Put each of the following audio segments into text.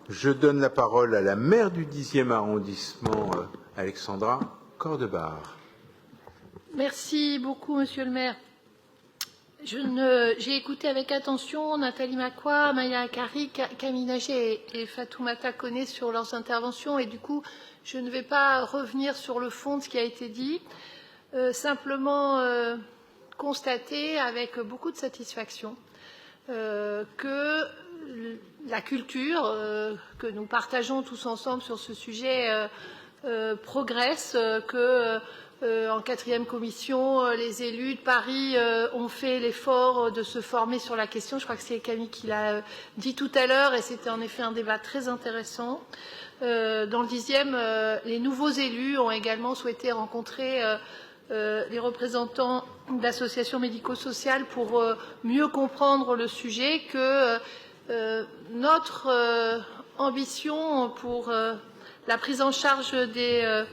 Je donne la parole à la maire du 10e arrondissement, Alexandra Cordebar. Merci beaucoup, Monsieur le maire. J'ai écouté avec attention Nathalie Macquois, Maya Akari, Camille Nager et Fatoumata Koné sur leurs interventions et du coup, je ne vais pas revenir sur le fond de ce qui a été dit, simplement constater avec beaucoup de satisfaction que la culture que nous partageons tous ensemble sur ce sujet progresse, que en 4e commission, les élus de Paris ont fait l'effort de se former sur la question. Je crois que c'est Camille qui l'a dit tout à l'heure et c'était en effet un débat très intéressant. Dans le 10e, les nouveaux élus ont également souhaité rencontrer les représentants d'associations médico-sociales pour mieux comprendre le sujet, que notre ambition pour la prise en charge des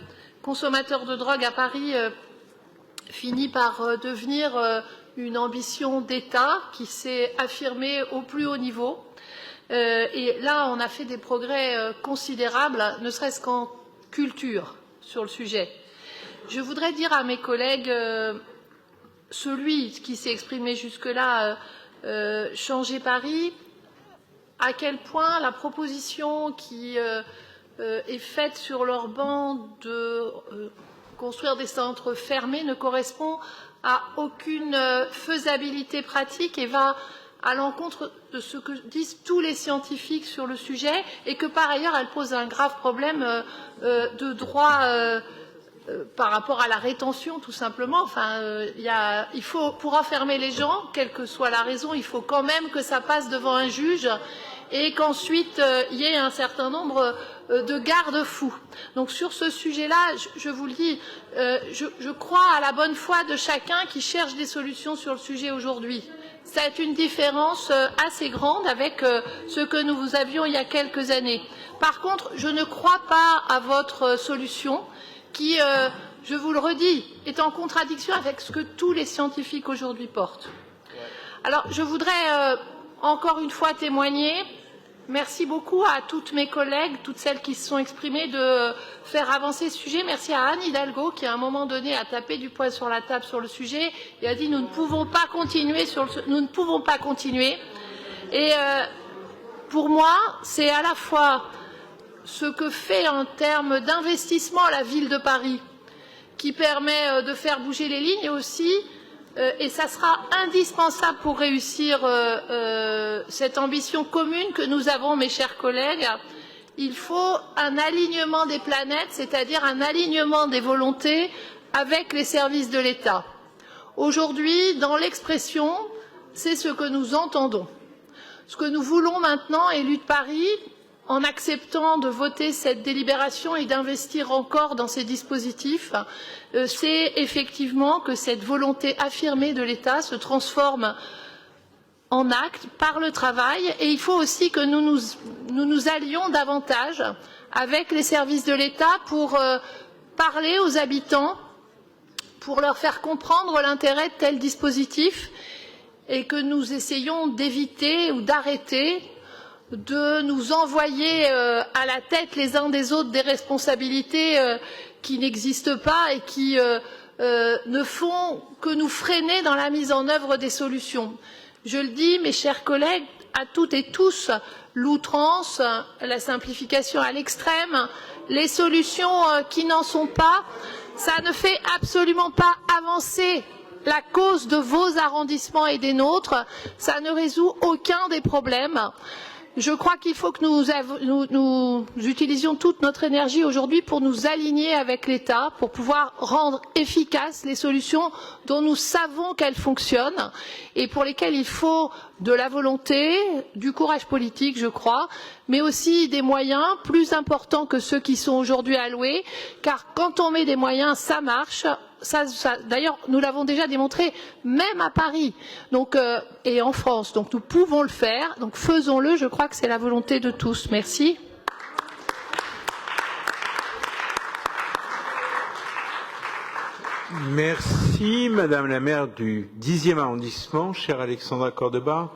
consommateurs de drogue à Paris finit par devenir une ambition d'État qui s'est affirmée au plus haut niveau. Et là, on a fait des progrès considérables, ne serait-ce qu'en culture sur le sujet. Je voudrais dire à mes collègues, celui qui s'est exprimé jusque-là, Changer Paris, à quel point la proposition qui est faite sur leur banc de construire des centres fermés ne correspond à aucune faisabilité pratique et va à l'encontre de ce que disent tous les scientifiques sur le sujet et que par ailleurs elle pose un grave problème de droit par rapport à la rétention tout simplement. Enfin, il faut, pour enfermer les gens, quelle que soit la raison, il faut quand même que ça passe devant un juge et qu'ensuite il y ait un certain nombre de garde-fous. Donc sur ce sujet-là, je vous le dis, je crois à la bonne foi de chacun qui cherche des solutions sur le sujet aujourd'hui. C'est une différence assez grande avec ce que nous avions il y a quelques années. Par contre, je ne crois pas à votre solution qui, je vous le redis, est en contradiction avec ce que tous les scientifiques aujourd'hui portent. Alors, je voudrais encore une fois témoigner. Merci beaucoup à toutes mes collègues, toutes celles qui se sont exprimées, de faire avancer ce sujet. Merci à Anne Hidalgo qui, à un moment donné, a tapé du poing sur la table sur le sujet et a dit nous ne pouvons pas continuer nous ne pouvons pas continuer. Et pour moi, c'est à la fois ce que fait en termes d'investissement la ville de Paris, qui permet de faire bouger les lignes, et aussi et ça sera indispensable pour réussir cette ambition commune que nous avons, mes chers collègues. Il faut un alignement des planètes, c'est-à-dire un alignement des volontés avec les services de l'État. Aujourd'hui, dans l'expression, c'est ce que nous entendons. Ce que nous voulons maintenant, élus de Paris, en acceptant de voter cette délibération et d'investir encore dans ces dispositifs, c'est effectivement que cette volonté affirmée de l'État se transforme en actes par le travail, et il faut aussi que nous nous allions davantage avec les services de l'État pour parler aux habitants, pour leur faire comprendre l'intérêt de tels dispositifs et que nous essayons d'éviter ou d'arrêter de nous envoyer à la tête les uns des autres des responsabilités qui n'existent pas et qui ne font que nous freiner dans la mise en œuvre des solutions. Je le dis, mes chers collègues, à toutes et tous, l'outrance, la simplification à l'extrême, les solutions qui n'en sont pas, ça ne fait absolument pas avancer la cause de vos arrondissements et des nôtres, ça ne résout aucun des problèmes. Je crois qu'il faut que nous utilisions toute notre énergie aujourd'hui pour nous aligner avec l'État, pour pouvoir rendre efficaces les solutions dont nous savons qu'elles fonctionnent et pour lesquelles il faut de la volonté, du courage politique, je crois, mais aussi des moyens plus importants que ceux qui sont aujourd'hui alloués, car quand on met des moyens, ça marche. D'ailleurs, nous l'avons déjà démontré, même à Paris et en France. Donc nous pouvons le faire, donc faisons-le, je crois que c'est la volonté de tous. Merci. Merci, Madame la maire du 10e arrondissement, chère Alexandra Cordebar.